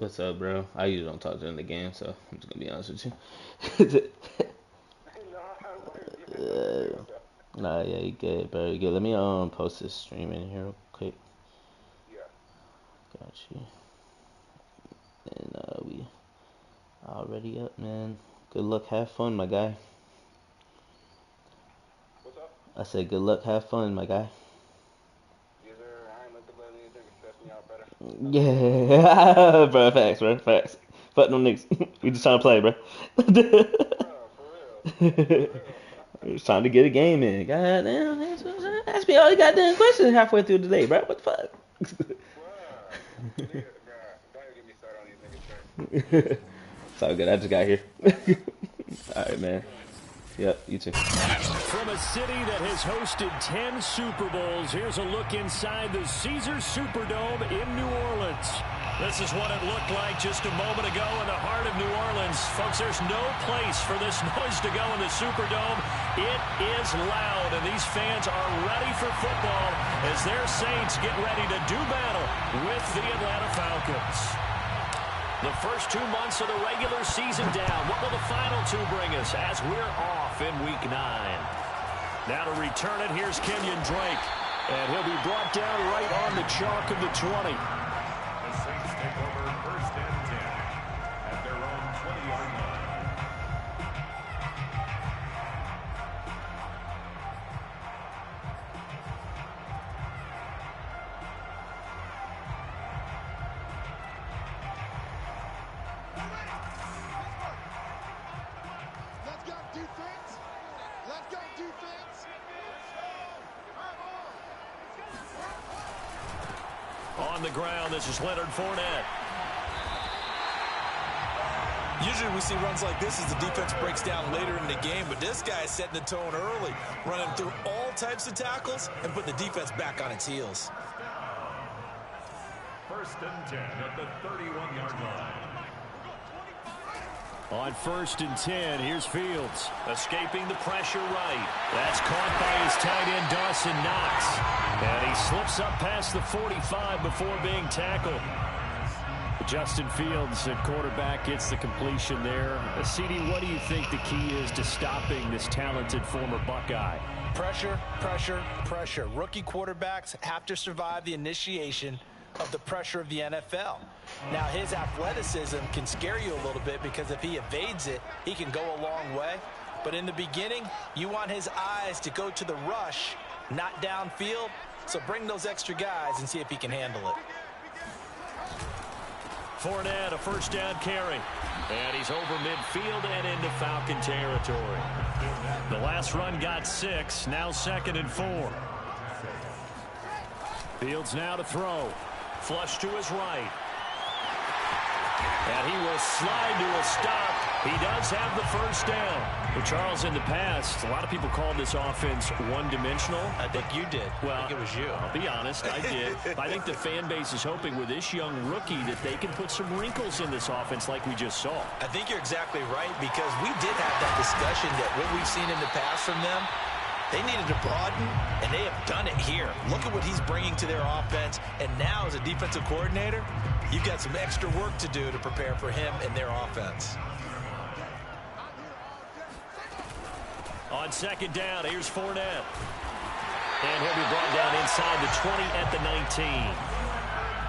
What's up, bro? I usually don't talk during the game, so I'm just gonna be honest with you. uh, nah, yeah, you good, bro. You good. Let me post this stream in here real quick. Got you. And we already up, man. Good luck, have fun, my guy. What's up? I said good luck, have fun, my guy. Yes, sir. I ain't looking at anything to stress me out better. Yeah, bro, facts, bro, facts. Fuck them niggas. We just trying to play, bro. Bro, for real. For real. It's time to get a game in. God damn, ask me all the goddamn questions halfway through the day, bro. What the fuck? Bruh. Nigga, bruh. Don't even get me started on these niggas, sir. It's all good. I just got here. All right, man. Yep, you too. From a city that has hosted 10 Super Bowls, here's a look inside the Caesars Superdome in New Orleans. This is what it looked like just a moment ago in the heart of New Orleans. Folks, there's no place for this noise to go in the Superdome. It is loud, and these fans are ready for football as their Saints get ready to do battle with the Atlanta Falcons. The first 2 months of the regular season down. What will the final 2 bring us as we're off in Week 9? Now to return it, here's Kenyon Drake. And he'll be brought down right on the chalk of the 20. The Saints take over first and 10 at their own 20-yard line. Let's go defense. Let's go defense. On the ground, this is Leonard Fournette. Usually we see runs like this as the defense breaks down later in the game, but this guy is setting the tone early, running through all types of tackles and putting the defense back on its heels. First and 10 at the 31-yard line. On first and 10, here's Fields. Escaping the pressure right. That's caught by his tight end, Dawson Knox. And he slips up past the 45 before being tackled. Justin Fields at quarterback gets the completion there. CD, what do you think the key is to stopping this talented former Buckeye? Pressure, pressure, pressure. Rookie quarterbacks have to survive the initiation of the pressure of the NFL. Now, his athleticism can scare you a little bit because if he evades it, he can go a long way. But in the beginning, you want his eyes to go to the rush, not downfield. So bring those extra guys and see if he can handle it. Fournette, a first down carry. And he's over midfield and into Falcon territory. The last run got 6, now 2nd and 4. Fields now to throw. Flush to his right. And he will slide to a stop. He does have the first down. Well, Charles, in the past, a lot of people called this offense one-dimensional. I think you did. Well, I think it was you. I'll be honest, I did. I think the fan base is hoping with this young rookie that they can put some wrinkles in this offense like we just saw. I think you're exactly right because we did have that discussion that what we've seen in the past from them, they needed to broaden, and they have done it here. Look at what he's bringing to their offense, and now as a defensive coordinator, you've got some extra work to do to prepare for him and their offense. On second down, here's Fournette. And he'll be brought down inside the 20 at the 19.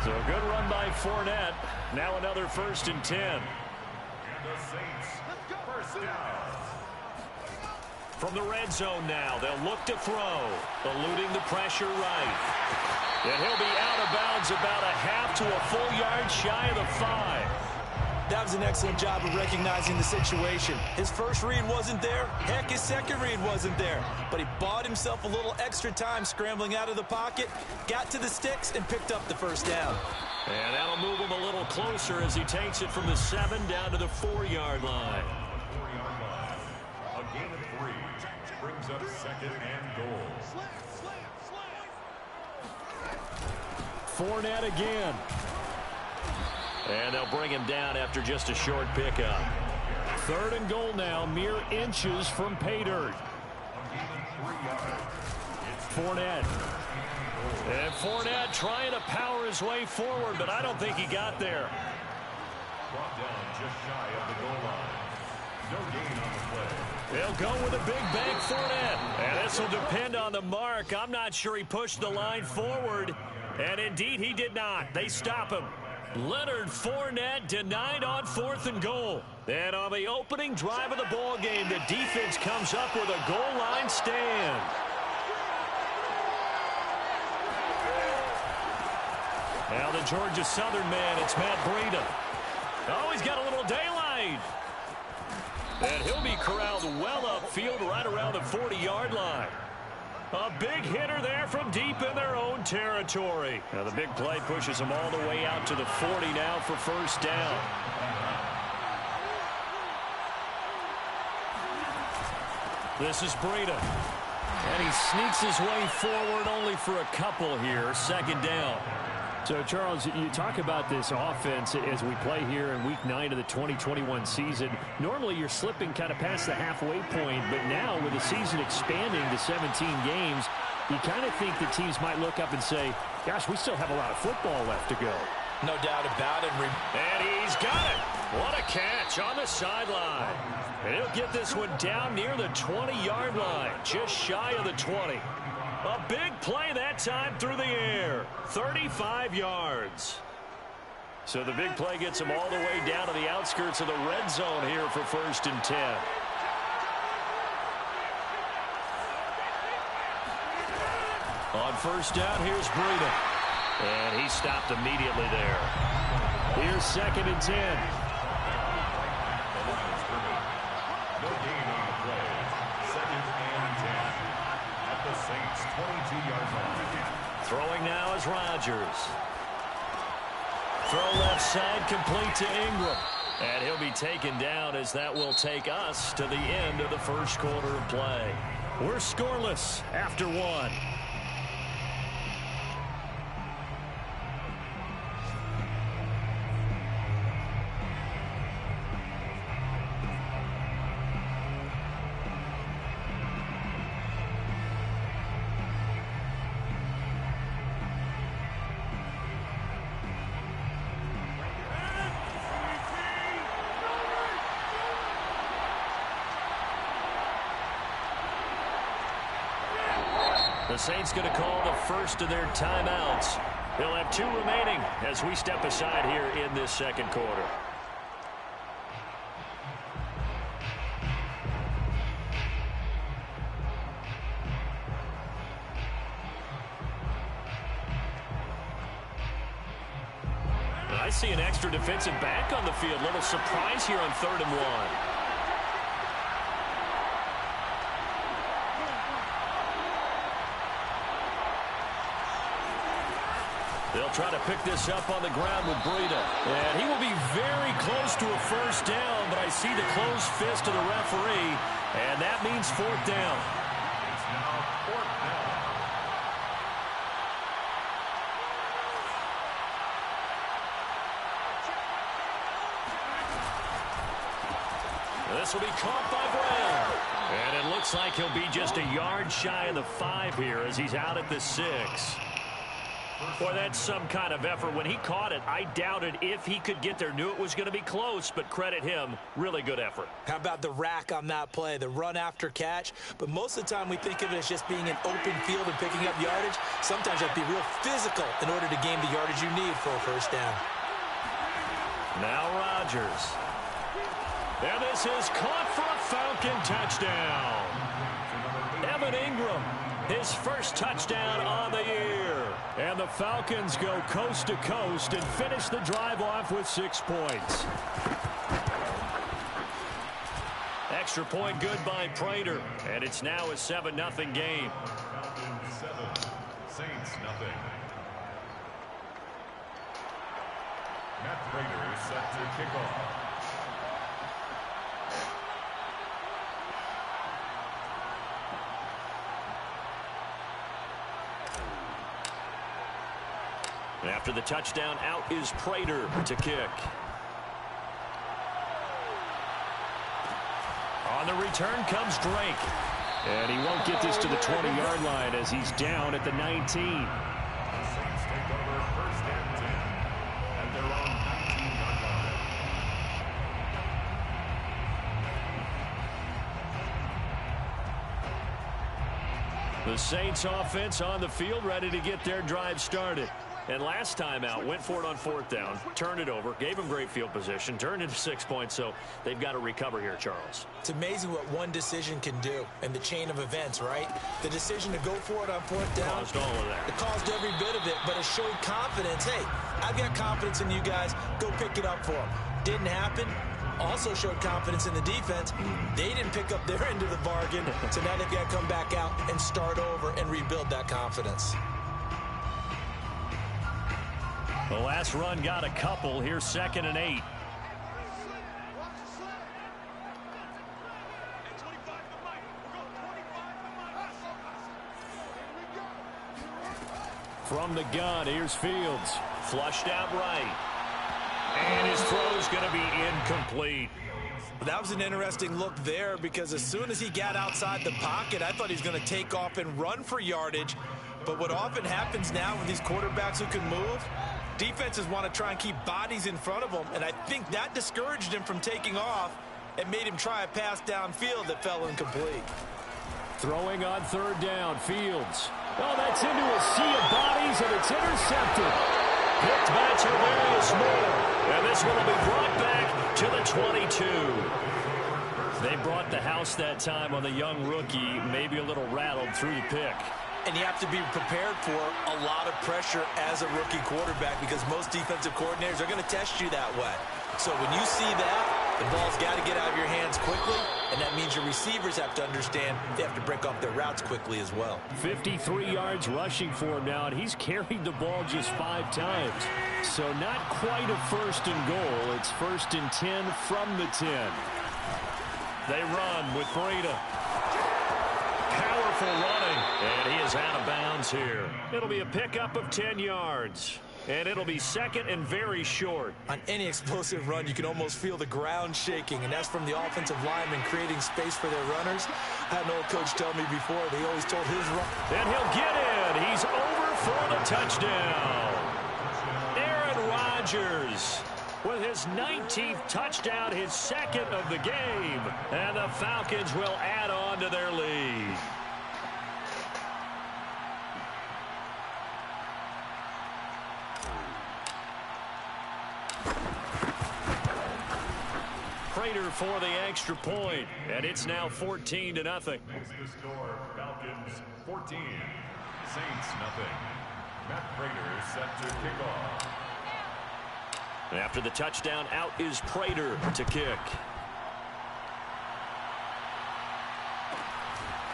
So a good run by Fournette. Now another first and 10. And the Saints first down. From the red zone now, they'll look to throw, eluding the pressure right. And he'll be out of bounds about a half to a full yard shy of the 5. That was an excellent job of recognizing the situation. His first read wasn't there. Heck, his second read wasn't there. But he bought himself a little extra time scrambling out of the pocket, got to the sticks, and picked up the first down. And that'll move him a little closer as he takes it from the 7 down to the 4-yard line. 4-yard line. A gain of 3 brings up second and goal. Fournette again. And they'll bring him down after just a short pickup. 3rd and goal now, mere inches from pay dirt. Fournette. And Fournette trying to power his way forward, but I don't think he got there. brought down just shy of the goal line. No gain on the play. They'll go with a big bank Fournette. And this will depend on the mark. I'm not sure he pushed the line forward. And indeed, he did not. They stop him. Leonard Fournette denied on 4th and goal. And on the opening drive of the ball game, the defense comes up with a goal line stand. Now the Georgia Southern man, it's Matt Breida. Oh, he's got a little daylight. And he'll be corralled well upfield right around the 40-yard line. A big hitter there from deep in their own territory. Now the big play pushes them all the way out to the 40 now for first down. This is Breida. And he sneaks his way forward only for a couple here. Second down. So, Charles, you talk about this offense as we play here in Week 9 of the 2021 season. Normally, you're slipping kind of past the halfway point, but now with the season expanding to 17 games, you kind of think the teams might look up and say, gosh, we still have a lot of football left to go. No doubt about it. And he's got it. What a catch on the sideline. And he'll get this one down near the 20-yard line, just shy of the 20. A big play that time through the air. 35 yards. So the big play gets him all the way down to the outskirts of the red zone here for 1st and 10. On first down, here's Breida. And he stopped immediately there. Here's 2nd and 10. No gain on the play. 2nd and 10. At the Saints' 22-yard line. Throwing now is Rodgers. Throw left side complete to Ingram. And he'll be taken down as that will take us to the end of the first quarter of play. We're scoreless after 1. The Saints going to call the first of their timeouts. They'll have 2 remaining as we step aside here in this second quarter. I see an extra defensive back on the field. Little surprise here on 3rd and 1. They'll try to pick this up on the ground with Breida. And he will be very close to a first down, but I see the closed fist of the referee, and that means 4th down. It's now 4th down. This will be caught by Brown. And it looks like he'll be just a yard shy of the 5 here as he's out at the 6. Boy, that's some kind of effort. When he caught it, I doubted if he could get there. Knew it was going to be close, but credit him. Really good effort. How about the rack on that play, the run after catch? But most of the time we think of it as just being an open field and picking up yardage. Sometimes you have to be real physical in order to gain the yardage you need for a first down. Now Rodgers. And this is caught for a Falcon touchdown. Evan Ingram, his first touchdown on the year. And the Falcons go coast to coast and finish the drive off with 6 points. Extra point good by Prater. And it's now a 7-0 game. Falcons 7, Saints nothing. Matt Prater is set to kick off. After the touchdown, out is Prater to kick. On the return comes Drake. And he won't get this to the 20-yard line as he's down at the 19. The Saints take over 1st and 10 at their own 19-yard line. The Saints offense on the field, ready to get their drive started. And last time out, went for it on 4th down, turned it over, gave them great field position, turned into 6 points, so they've got to recover here, Charles. It's amazing what one decision can do in the chain of events, right? The decision to go for it on 4th down. Caused all of that. It caused every bit of it, but it showed confidence. Hey, I've got confidence in you guys. Go pick it up for them. Didn't happen. Also showed confidence in the defense. They didn't pick up their end of the bargain, so now they've got to come back out and start over and rebuild that confidence. The last run got a couple. Here's 2nd and 8. From the gun, here's Fields. Flushed out right. And his throw's going to be incomplete. That was an interesting look there because as soon as he got outside the pocket, I thought he was going to take off and run for yardage. But what often happens now with these quarterbacks who can move, defenses want to try and keep bodies in front of them, and I think that discouraged him from taking off and made him try a pass downfield that fell incomplete. Throwing on 3rd down, Fields. Oh, that's into a sea of bodies, and it's intercepted. Picked by Tavarius Moore. And this one will be brought back to the 22. They brought the house that time on the young rookie, maybe a little rattled through the pick. And you have to be prepared for a lot of pressure as a rookie quarterback because most defensive coordinators are going to test you that way. So when you see that, the ball's got to get out of your hands quickly, and that means your receivers have to understand they have to break off their routes quickly as well. 53 yards rushing for him now, and he's carried the ball just 5 times. So not quite a 1st and goal. It's 1st and 10 from the 10. They run with Breida. Powerful running, and he is out of bounds here. It'll be a pickup of 10 yards, and it'll be 2nd and very short. On any explosive run, you can almost feel the ground shaking, and that's from the offensive linemen creating space for their runners. I had an old coach tell me before, they always told his run. And he'll get in. He's over for the touchdown. Aaron Rodgers with his 19th touchdown, his 2nd of the game. And the Falcons will add on to their lead. Prater for the extra point, and it's now 14-0. The score, Falcons 14, Saints nothing. Matt Prater set to kick off. After the touchdown, out is Prater to kick.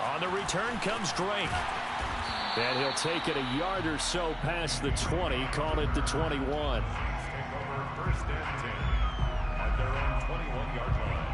On the return comes Drake. And he'll take it a yard or so past the 20, call it the 21. Take over 1st and 10 at their own 21-yard line.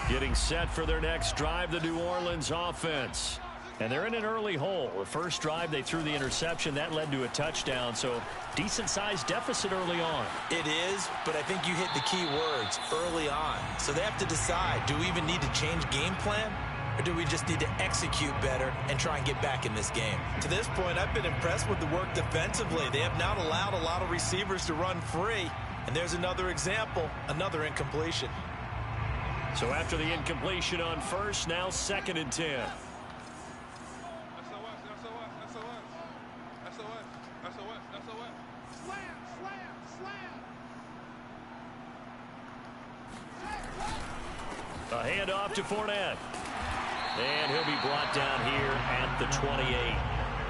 Getting set for their next drive, the New Orleans offense. And they're in an early hole. The first drive, they threw the interception. That led to a touchdown, so decent-sized deficit early on. It is, but I think you hit the key words, early on. So they have to decide, do we even need to change game plan? Or do we just need to execute better and try and get back in this game? To this point, I've been impressed with the work defensively. They have not allowed a lot of receivers to run free. And there's another example, another incompletion. So after the incompletion on 1st, now 2nd and 10. A handoff to Fournette. And he'll be brought down here at the 28.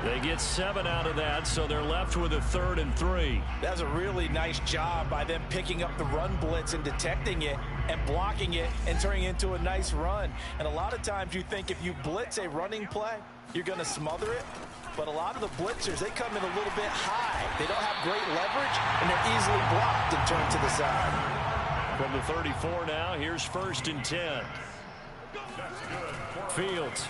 They get 7 out of that, so they're left with a 3rd and 3. That was a really nice job by them picking up the run blitz and detecting it and blocking it and turning it into a nice run. And a lot of times you think if you blitz a running play, you're going to smother it. But a lot of the blitzers, they come in a little bit high. They don't have great leverage, and they're easily blocked and turned to the side. From the 34 now, here's 1st and 10. Fields.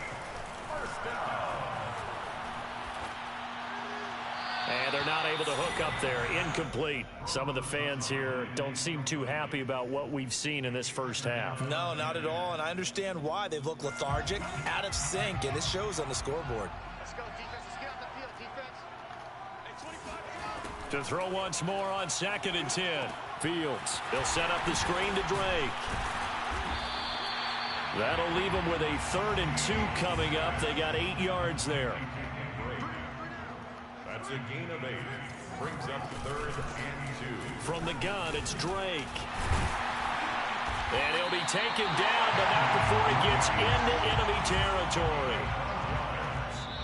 And they're not able to hook up there. Incomplete. Some of the fans here don't seem too happy about what we've seen in this first half. No, not at all, and I understand why. They've looked lethargic, out of sync, and it shows on the scoreboard. Let's go, defense. Let's get out the field, defense. To throw once more on 2nd and 10. Fields. They'll set up the screen to Drake. That'll leave them with a 3rd and 2 coming up. They got 8 yards there. That's a gain of 8. Brings up 3rd and 2. From the gun, it's Drake. And he'll be taken down, but not before he gets into enemy territory.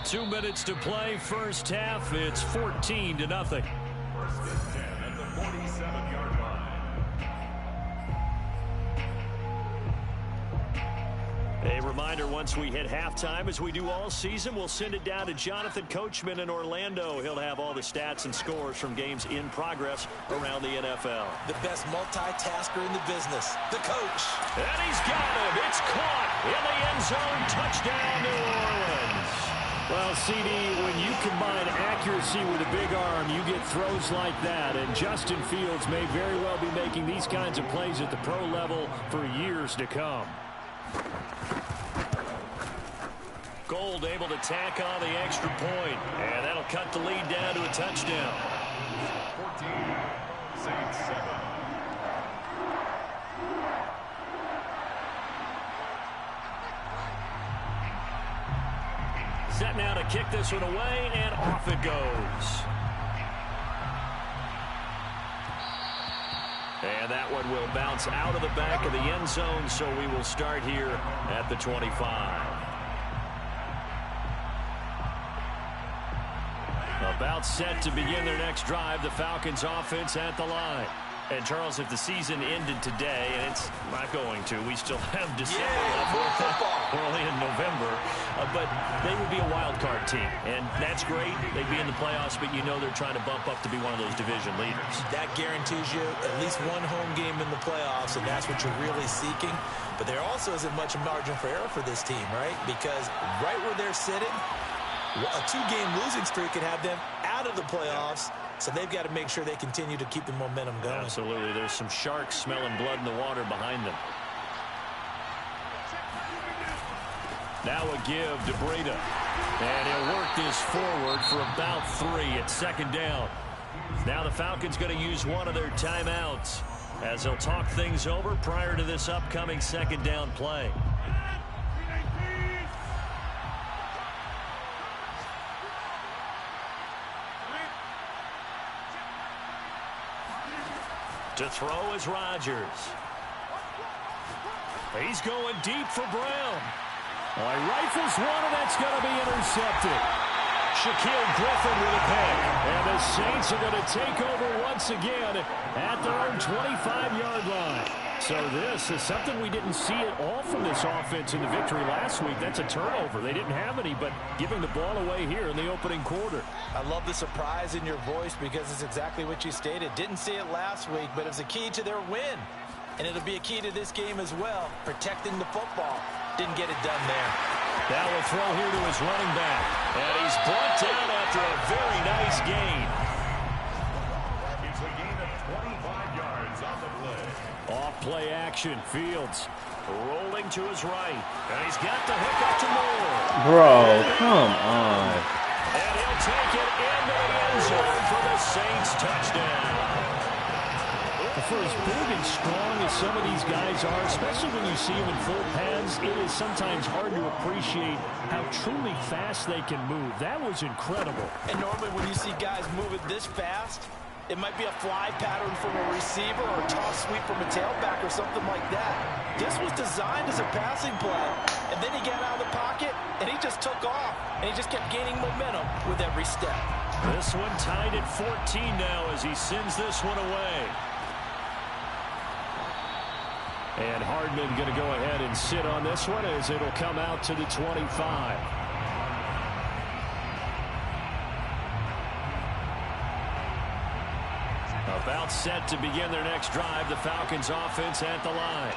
2 minutes to play, first half. It's 14-0. 1st and 10 at the 47-yard line. A reminder, once we hit halftime, as we do all season, we'll send it down to Jonathan Coachman in Orlando. He'll have all the stats and scores from games in progress around the NFL. The best multitasker in the business, the coach. And he's got him. It's caught in the end zone. Touchdown, New Orleans. Well, CD, when you combine accuracy with a big arm, you get throws like that. And Justin Fields may very well be making these kinds of plays at the pro level for years to come. Gold able to tack on the extra point, and that'll cut the lead down to a touchdown. 14, Saints 7. Set now to kick this one away, and off it goes. And that one will bounce out of the back of the end zone, so we will start here at the 25. About set to begin their next drive, the Falcons offense at the line. And, Charles, if the season ended today, and it's not going to, we still have December left. We're only in November. But they would be a wild card team, and that's great. They'd be in the playoffs, but you know they're trying to bump up to be one of those division leaders. That guarantees you at least one home game in the playoffs, and that's what you're really seeking. But there also isn't much margin for error for this team, right? Because right where they're sitting, a 2-game losing streak could have them out of the playoffs, so they've got to make sure they continue to keep the momentum going. Absolutely. There's some sharks smelling blood in the water behind them. Now a give to Breida. And he'll work this forward for about 3 at 2nd down. Now the Falcons going to use one of their timeouts as they'll talk things over prior to this upcoming 2nd down play. To throw is Rodgers. He's going deep for Brown. Well, he rifles one, and that's going to be intercepted. Shaquille Griffin with a pick. And the Saints are going to take over once again at their own 25-yard line. So this is something we didn't see at all from this offense in the victory last week. That's a turnover. They didn't have any, but giving the ball away here in the opening quarter. I love the surprise in your voice because it's exactly what you stated. Didn't see it last week, but it's a key to their win. And it'll be a key to this game as well, protecting the football. Didn't get it done there. Now we'll throw here to his running back. And he's brought down after a very nice gain. It's a gain of 25 yards on the play. Off play action. Fields rolling to his right. And he's got the hook up to Moore. Bro, come on. And he'll take it into the end zone for the Saints touchdown. For as big and strong as some of these guys are, especially when you see them in full pads, it is sometimes hard to appreciate how truly fast they can move. That was incredible. And normally when you see guys moving this fast, it might be a fly pattern from a receiver or a toss sweep from a tailback or something like that. This was designed as a passing play, and then he got out of the pocket, and he just took off, and he just kept gaining momentum with every step. This one tied at 14 now as he sends this one away. And Hardman going to go ahead and sit on this one as it'll come out to the 25. About set to begin their next drive, the Falcons offense at the line.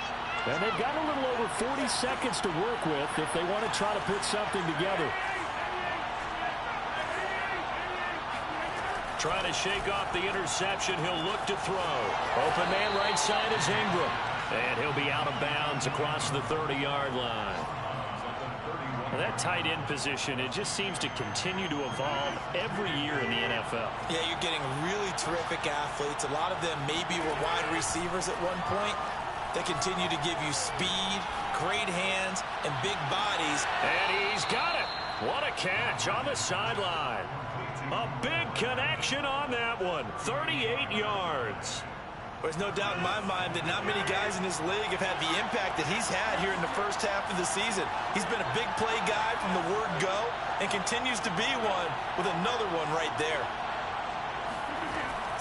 And they've got a little over 40 seconds to work with if they want to try to put something together. Trying to shake off the interception, he'll look to throw. Open man right side is Ingram. And he'll be out of bounds across the 30-yard line. Well, that tight end position, it just seems to continue to evolve every year in the NFL. Yeah, you're getting really terrific athletes. A lot of them maybe were wide receivers at one point. They continue to give you speed, great hands, and big bodies. And he's got it. What a catch on the sideline. A big connection on that one. 38 yards. There's no doubt in my mind that not many guys in this league have had the impact that he's had here in the first half of the season. He's been a big play guy from the word go and continues to be one with another one right there.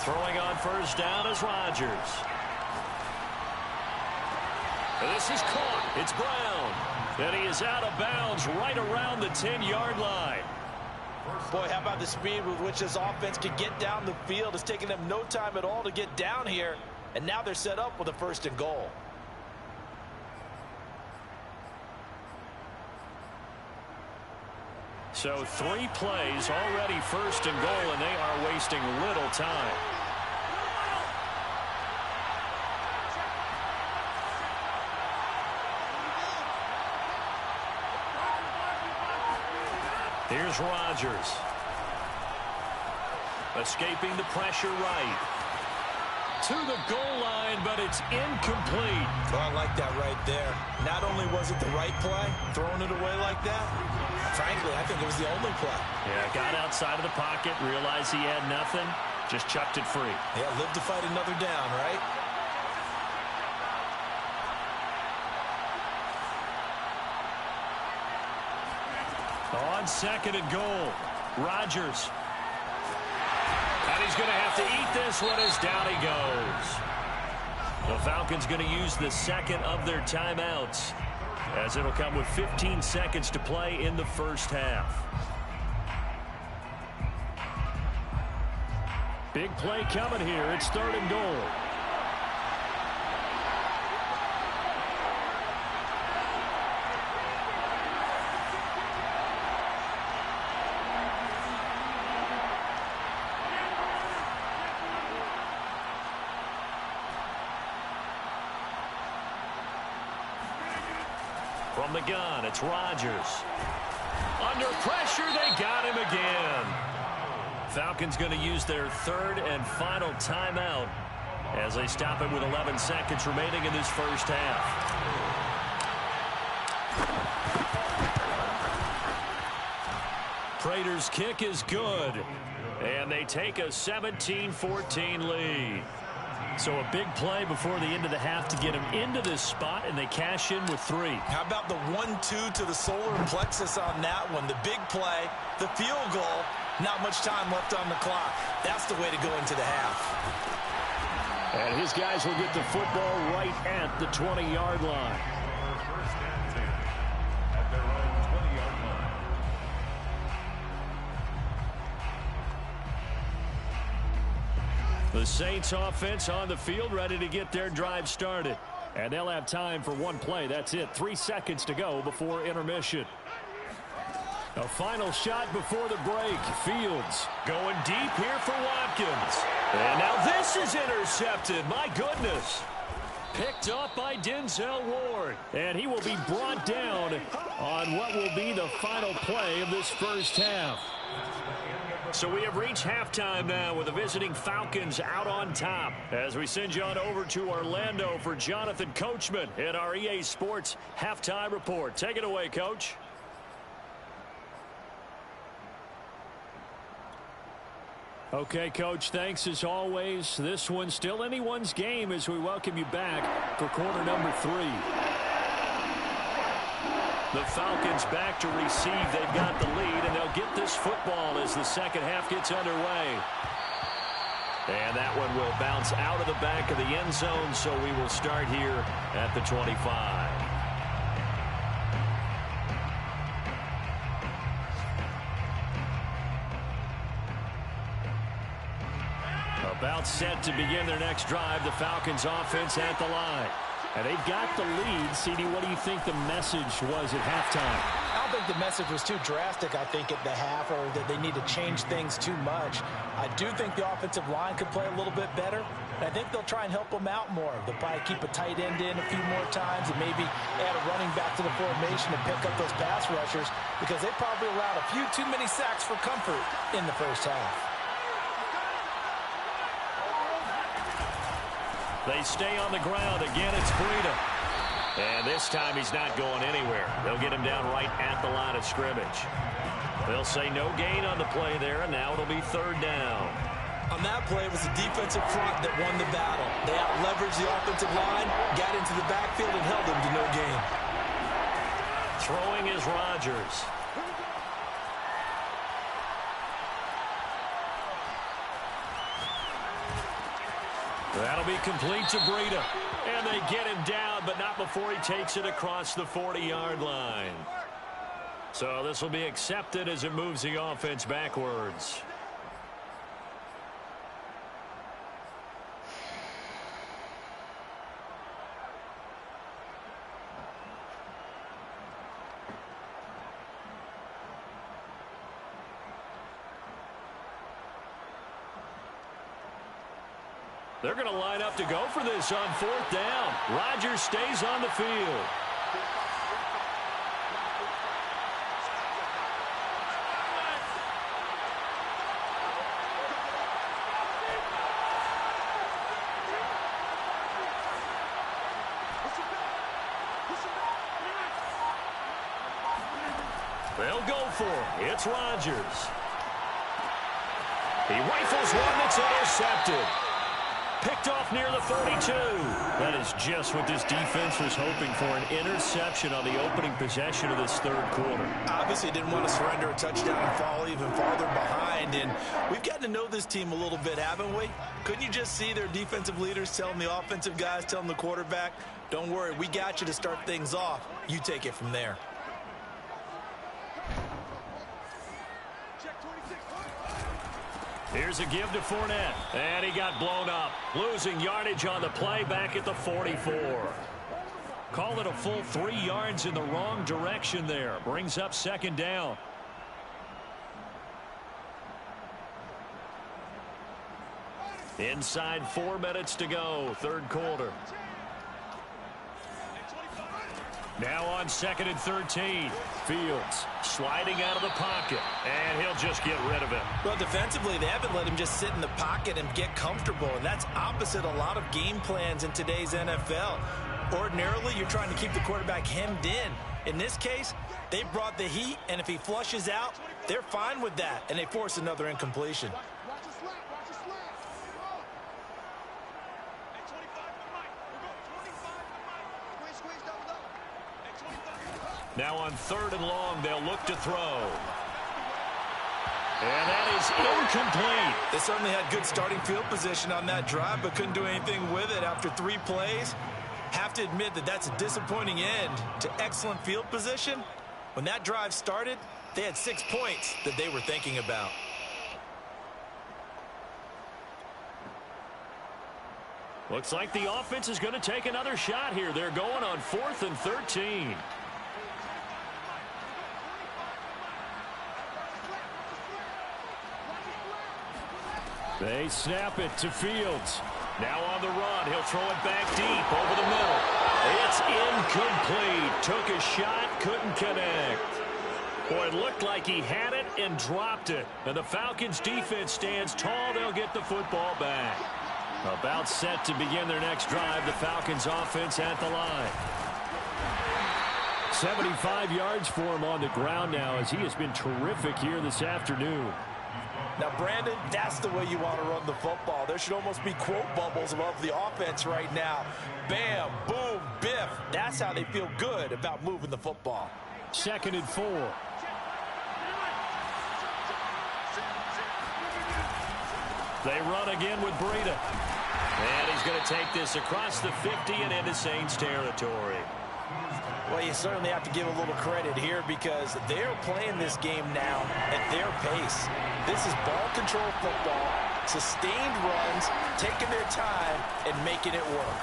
Throwing on first down is Rodgers. This is caught. It's Brown. And he is out of bounds right around the 10-yard line. Boy, how about the speed with which this offense can get down the field? It's taken them no time at all to get down here. And now they're set up with a 1st and goal. So 3 plays already 1st and goal, and they are wasting little time. Here's Rodgers. Escaping the pressure right. To the goal line, but it's incomplete. Oh, I like that right there. Not only was it the right play, throwing it away like that, frankly, I think it was the only play. Yeah, got outside of the pocket, realized he had nothing, just chucked it free. Yeah, live to fight another down, right? On 2nd and goal, Rodgers. And he's going to have to eat this one as down he goes. The Falcons going to use the 2nd of their timeouts, as it'll come with 15 seconds to play in the first half. Big play coming here. It's 3rd and goal. From the gun, it's Rodgers. Under pressure, they got him again. Falcons going to use their 3rd and final timeout as they stop it with 11 seconds remaining in this first half. Prater's kick is good, and they take a 17-14 lead. So a big play before the end of the half to get him into this spot, and they cash in with 3. How about the 1-2 to the solar plexus on that one? The big play, the field goal, not much time left on the clock. That's the way to go into the half. And his guys will get the football right at the 20-yard line. First and 10 at their own 20-yard line. The Saints offense on the field, ready to get their drive started. And they'll have time for one play. That's it. 3 seconds to go before intermission. A final shot before the break. Fields going deep here for Watkins. And now this is intercepted. My goodness. Picked up by Denzel Ward. And he will be brought down on what will be the final play of this first half. So we have reached halftime now with the visiting Falcons out on top. As we send you on over to Orlando for Jonathan Coachman in our EA Sports Halftime Report. Take it away, Coach. Okay, Coach, thanks as always. This one's still anyone's game as we welcome you back for quarter number 3. The Falcons back to receive. They've got the lead, and they'll get this football as the second half gets underway. And that one will bounce out of the back of the end zone, so we will start here at the 25. About set to begin their next drive, the Falcons offense at the line. And they've got the lead. CD, what do you think the message was at halftime? I don't think the message was too drastic, I think, at the half, or that they need to change things too much. I do think the offensive line could play a little bit better. And I think they'll try and help them out more. They'll probably keep a tight end in a few more times and maybe add a running back to the formation to pick up those pass rushers, because they probably allowed a few too many sacks for comfort in the first half. They stay on the ground. Again, it's Breida. And this time he's not going anywhere. They'll get him down right at the line of scrimmage. They'll say no gain on the play there, and now it'll be third down. On that play, it was the defensive front that won the battle. They out-leveraged the offensive line, got into the backfield, and held them to no gain. Throwing is Rodgers. That'll be complete to Breida. And they get him down, but not before he takes it across the 40-yard line. So this will be accepted as it moves the offense backwards. They're going to line up to go for this on fourth down. Rodgers stays on the field. They'll go for it. It's Rodgers. He rifles one that's intercepted. Picked off near the 42. That is just what this defense was hoping for, an interception on the opening possession of this third quarter. Obviously didn't want to surrender a touchdown and fall even farther behind. And we've gotten to know this team a little bit, haven't we? Couldn't you just see their defensive leaders telling the offensive guys, telling the quarterback, don't worry, we got you to start things off. You take it from there. Here's a give to Fournette, and he got blown up. Losing yardage on the play back at the 44. Call it a full 3 yards in the wrong direction there. Brings up second down. Inside 4 minutes to go, third quarter. Now on 2nd and 13. Fields sliding out of the pocket, and he'll just get rid of it. Well, defensively, they haven't let him just sit in the pocket and get comfortable, and that's opposite a lot of game plans in today's NFL. Ordinarily, you're trying to keep the quarterback hemmed in. In this case, they brought the heat, and if he flushes out, they're fine with that, and they force another incompletion. Now on 3rd and long, they'll look to throw. And that is incomplete. They certainly had good starting field position on that drive, but couldn't do anything with it after 3 plays. Have to admit that that's a disappointing end to excellent field position. When that drive started, they had 6 points that they were thinking about. Looks like the offense is going to take another shot here. They're going on 4th and 13. They snap it to Fields. Now on the run. He'll throw it back deep over the middle. It's incomplete. Took a shot, couldn't connect. Boy, it looked like he had it and dropped it. And the Falcons defense stands tall. They'll get the football back. About set to begin their next drive. The Falcons offense at the line. 75 yards for him on the ground now as he has been terrific here this afternoon. Now, Brandon, that's the way you want to run the football. There should almost be quote bubbles above the offense right now. Bam, boom, biff. That's how they feel good about moving the football. 2nd and 4. They run again with Breida. And he's going to take this across the 50 and into Saints territory. Well, you certainly have to give a little credit here because they're playing this game now at their pace. This is ball control football, sustained runs, taking their time, and making it work.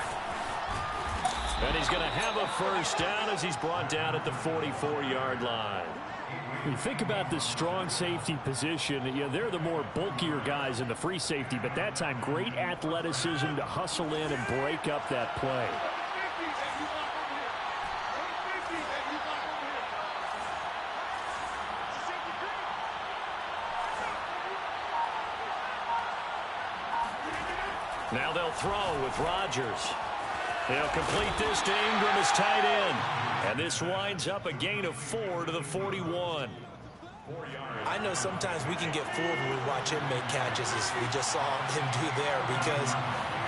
And he's going to have a first down as he's brought down at the 44-yard line. When you think about the strong safety position, they're the more bulkier guys in the free safety, but that time great athleticism to hustle in and break up that play. Now they'll throw with Rodgers. He'll complete this to Ingram as tight end. And this winds up a gain of 4 to the 41. I know sometimes we can get fooled when we watch him make catches as we just saw him do there, because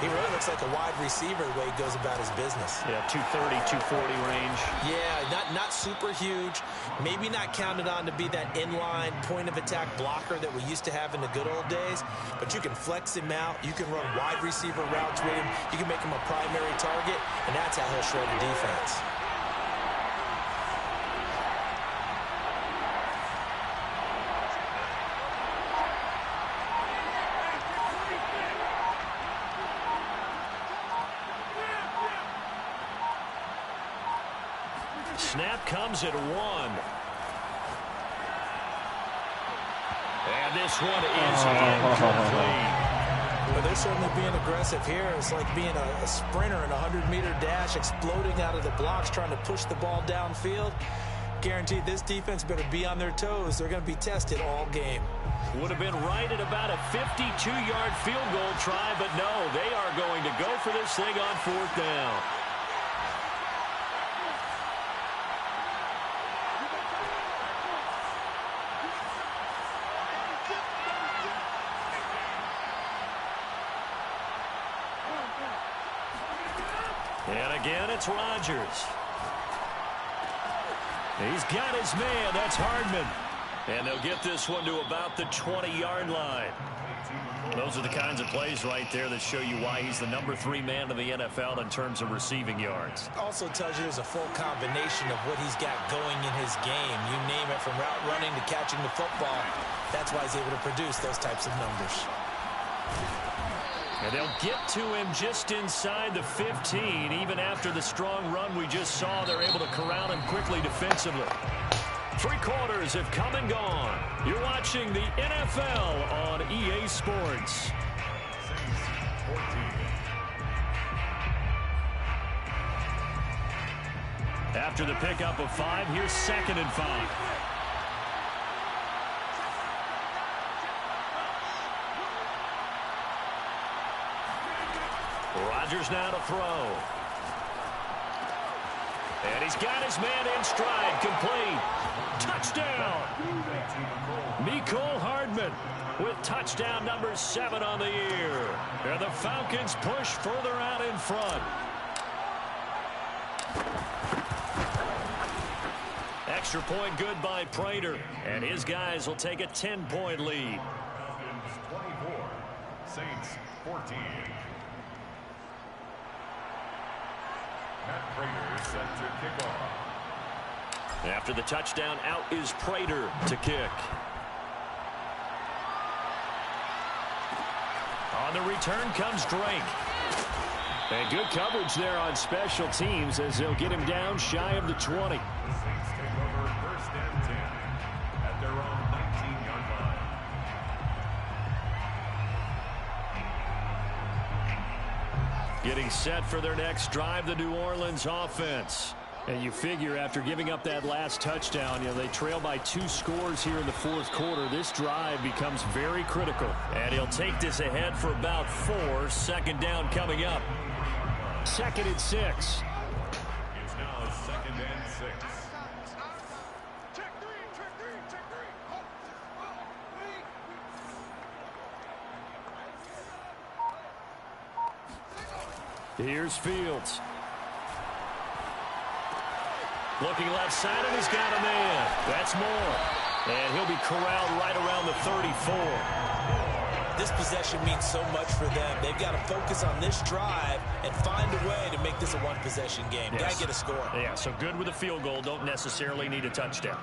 he really looks like a wide receiver the way he goes about his business. Yeah, 230, 240 range. Yeah, not super huge. Maybe not counted on to be that inline point-of-attack blocker that we used to have in the good old days, but you can flex him out. You can run wide receiver routes with him. You can make him a primary target, and that's how he'll shred the defense. Snap comes at 1. And this one is incomplete. Well, they're certainly being aggressive here. It's like being a sprinter in a 100-meter dash, exploding out of the blocks, trying to push the ball downfield. Guaranteed this defense better be on their toes. They're going to be tested all game. Would have been right at about a 52-yard field goal try, but no, they are going to go for this thing on 4th down. And again, it's Rodgers. He's got his man. That's Hardman. And they'll get this one to about the 20-yard line. Those are the kinds of plays right there that show you why he's the number 3 man in the NFL in terms of receiving yards. Also tells you there's a full combination of what he's got going in his game. You name it, from route running to catching the football. That's why he's able to produce those types of numbers. And they'll get to him just inside the 15. Even after the strong run we just saw, they're able to corral him quickly defensively. 3 quarters have come and gone. You're watching the NFL on EA Sports. After the pickup of 5, here's 2nd and 5. Rodgers now to throw. And he's got his man in stride, complete. Touchdown! Mecole Hardman with touchdown number 7 on the year. And the Falcons push further out in front. Extra point good by Prater. And his guys will take a 10-point lead. Falcons 24, Saints 14. Matt Prater set to kick off. After the touchdown, out is Prater to kick. On the return comes Drake. And good coverage there on special teams as they'll get him down shy of the 20. The Saints take over 1st and 10 at their own 19-yard line. Getting set for their next drive, the New Orleans offense. And you figure after giving up that last touchdown, they trail by 2 scores here in the 4th quarter. This drive becomes very critical. And he'll take this ahead for about 4. 2nd down coming up. 2nd and 6. It's now 2nd and 6. Here's Fields. Looking left side, and he's got a man. That's Moore. And he'll be corralled right around the 34. This possession means so much for them. They've got to focus on this drive and find a way to make this a one-possession game. Yes. Got to get a score. Yeah, so good with a field goal. Don't necessarily need a touchdown.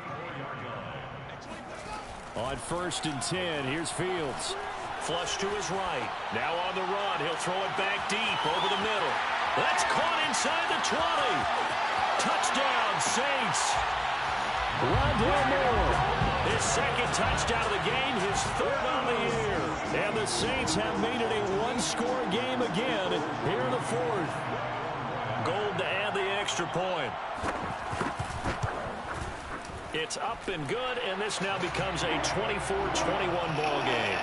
On 1st and 10, here's Fields. Flush to his right. Now on the run. He'll throw it back deep over the middle. That's caught inside the 20. Touchdown, Saints. Rondale Moore. His 2nd touchdown of the game, his 3rd on the year. And the Saints have made it a 1-score game again here in the 4th. Gold to add the extra point. It's up and good, and this now becomes a 24-21 ball game.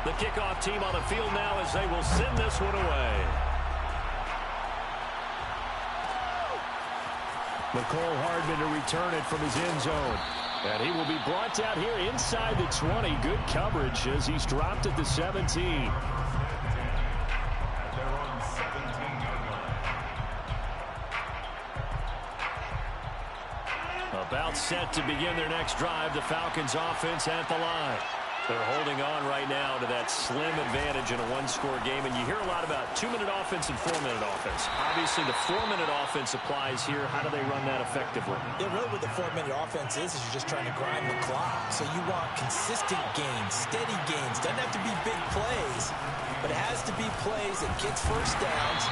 The kickoff team on the field now as they will send this one away. McCole Hardman to return it from his end zone. And he will be brought out here inside the 20. Good coverage as he's dropped at the 17. About set to begin their next drive. The Falcons offense at the line. They're holding on right now to that slim advantage in a one-score game. And you hear a lot about 2-minute offense and 4-minute offense. Obviously, the 4-minute offense applies here. How do they run that effectively? Yeah, really what the 4-minute offense is you're just trying to grind the clock. So you want consistent gains, steady gains. Doesn't have to be big plays, but it has to be plays that gets first downs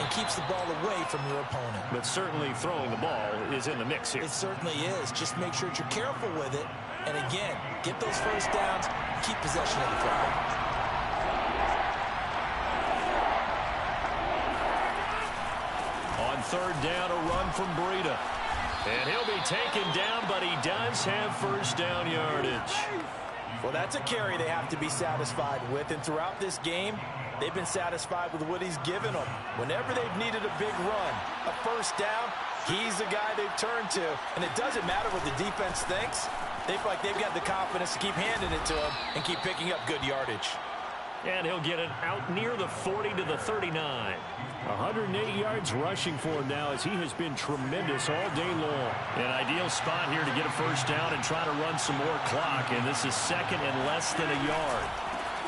and keeps the ball away from your opponent. But certainly throwing the ball is in the mix here. It certainly is. Just make sure that you're careful with it. And again, get those first downs, keep possession of the football. On third down, a run from Breida. And he'll be taken down, but he does have first down yardage. Well, that's a carry they have to be satisfied with. And throughout this game, they've been satisfied with what he's given them. Whenever they've needed a big run, a first down, he's the guy they've turned to. And it doesn't matter what the defense thinks. They feel like they've got the confidence to keep handing it to him and keep picking up good yardage. And he'll get it out near the 40 to the 39. 108 yards rushing for him now as he has been tremendous all day long. An ideal spot here to get a first down and try to run some more clock. And this is second and less than a yard.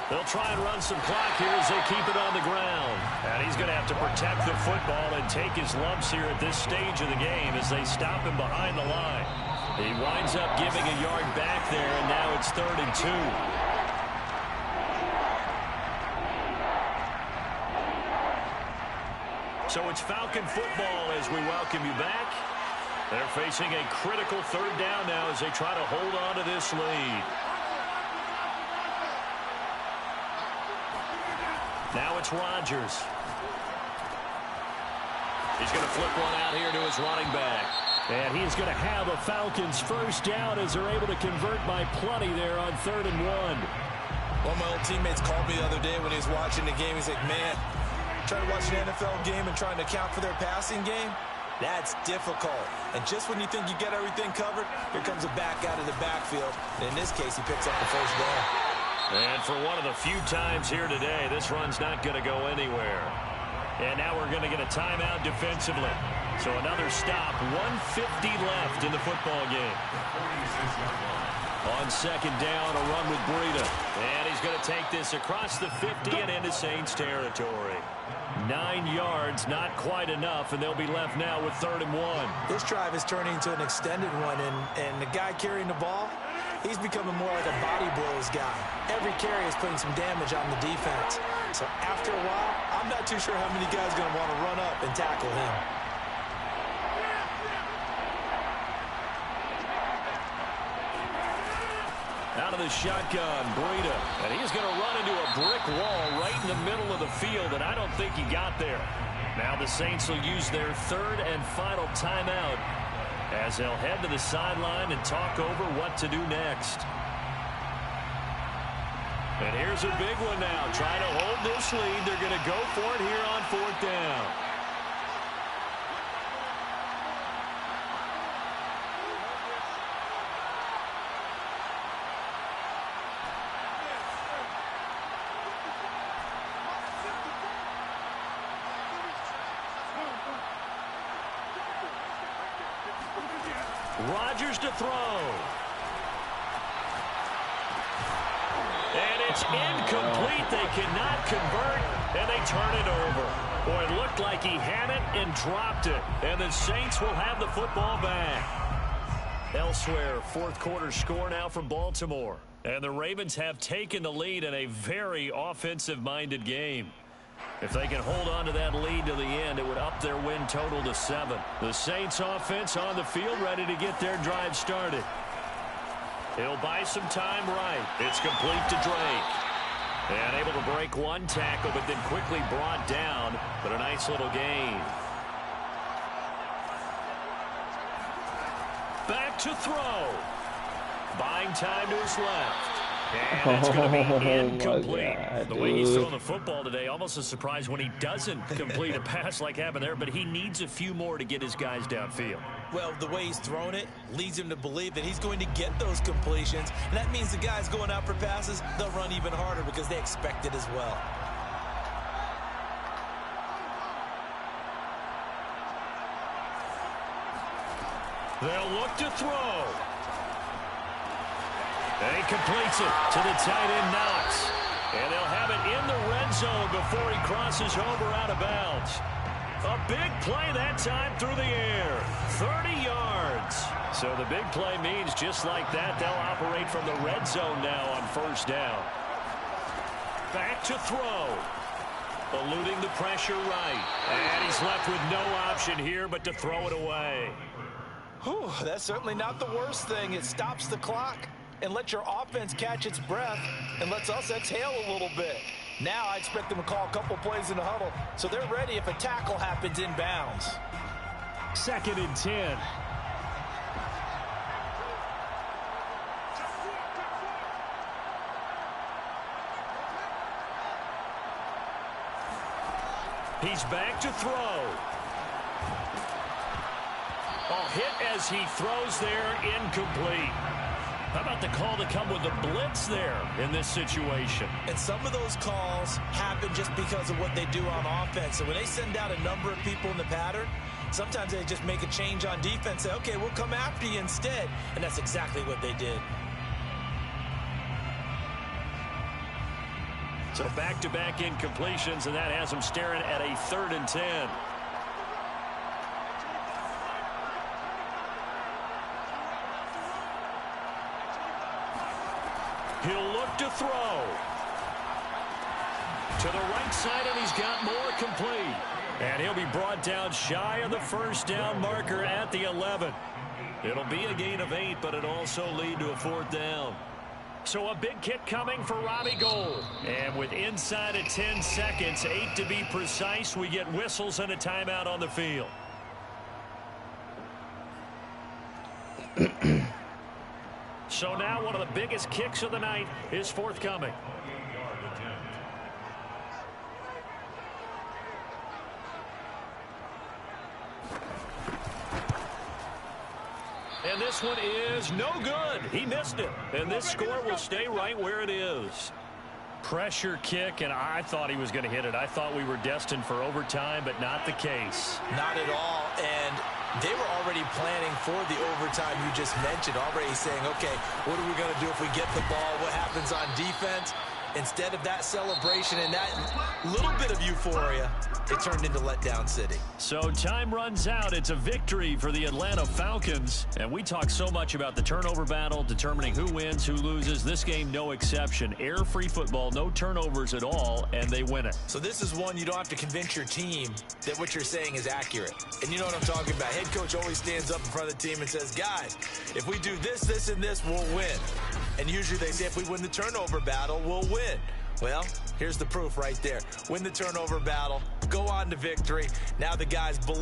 They'll try and run some clock here as they keep it on the ground. And he's going to have to protect the football and take his lumps here at this stage of the game as they stop him behind the line. He winds up giving a yard back there, and now it's 3rd and 2. So it's Falcon football as we welcome you back. They're facing a critical 3rd down now as they try to hold on to this lead. Now it's Rodgers. He's going to flip one out here to his running back. And he's going to have a Falcons first down as they're able to convert by plenty there on 3rd and 1. One of my old teammates called me the other day when he was watching the game. He's like, man, trying to watch an NFL game and trying to account for their passing game, that's difficult. And just when you think you get everything covered, here comes a back out of the backfield. And in this case, he picks up the first down. And for one of the few times here today, this run's not going to go anywhere. And now we're going to get a timeout defensively. So another stop, 1:50 left in the football game. On second down, a run with Breida. And he's going to take this across the 50 and into Saints territory. 9 yards, not quite enough, and they'll be left now with 3rd and 1. This drive is turning into an extended one, and the guy carrying the ball, he's becoming more like a body blows guy. Every carry is putting some damage on the defense. So after a while, I'm not too sure how many guys are going to want to run up and tackle him. Out of the shotgun, Breida. And he's going to run into a brick wall right in the middle of the field, and I don't think he got there. Now the Saints will use their 3rd and final timeout as they'll head to the sideline and talk over what to do next. And here's a big one now. Trying to hold this lead. They're going to go for it here on 4th down. Rodgers to throw. And it's incomplete. They cannot convert, and they turn it over. Boy, it looked like he had it and dropped it. And the Saints will have the football back. Elsewhere, 4th quarter score now from Baltimore. And the Ravens have taken the lead in a very offensive-minded game. If they can hold on to that lead to the end, it would up their win total to 7. The Saints offense on the field ready to get their drive started. He'll buy some time right. It's complete to Drake. And able to break one tackle, but then quickly brought down. But a nice little gain. Back to throw. Buying time to his left. And that's going to be incomplete. God, the way he's throwing the football today, almost a surprise when he doesn't complete a pass like happened there, but he needs a few more to get his guys downfield. Well, the way he's thrown it leads him to believe that he's going to get those completions, and that means the guys going out for passes, they'll run even harder because they expect it as well. They'll look to throw. And he completes it to the tight end Knox. And they'll have it in the red zone before he crosses over out of bounds. A big play that time through the air. 30 yards. So the big play means just like that, they'll operate from the red zone now on first down. Back to throw. Eluding the pressure right. And he's left with no option here but to throw it away. Whew, that's certainly not the worst thing. It stops the clock and lets your offense catch its breath and lets us exhale a little bit. Now I expect them to call a couple plays in the huddle so they're ready if a tackle happens inbounds. 2nd and 10. He's back to throw. A hit as he throws there, incomplete. How about the call to come with the blitz there in this situation? And some of those calls happen just because of what they do on offense. So when they send out a number of people in the pattern, sometimes they just make a change on defense. Say, okay, we'll come after you instead. And that's exactly what they did. So back-to-back incompletions, and that has them staring at a 3rd and 10. He'll look to throw. To the right side, and he's got more complete. And he'll be brought down shy of the first down marker at the 11. It'll be a gain of 8, but it'll also lead to a 4th down. So a big kick coming for Robbie Gould. And with inside of 10 seconds, 8 to be precise, we get whistles and a timeout on the field. So now one of the biggest kicks of the night is forthcoming. And this one is no good. He missed it. And this score will stay right where it is. Pressure kick, and I thought he was going to hit it. I thought we were destined for overtime, but not the case. Not at all. And they were already planning for the overtime you just mentioned, already saying, okay, what are we going to do if we get the ball? What happens on defense? Instead of that celebration and that little bit of euphoria, it turned into letdown city. So time runs out. It's a victory for the Atlanta Falcons. And we talk so much about the turnover battle, determining who wins, who loses. This game, no exception. Air-free football, no turnovers at all, and they win it. So this is one you don't have to convince your team that what you're saying is accurate. And you know what I'm talking about. Head coach always stands up in front of the team and says, guys, if we do this, this, and this, we'll win. And usually they say if we win the turnover battle, we'll win. Well, here's the proof right there. Win the turnover battle, go on to victory. Now the guys believe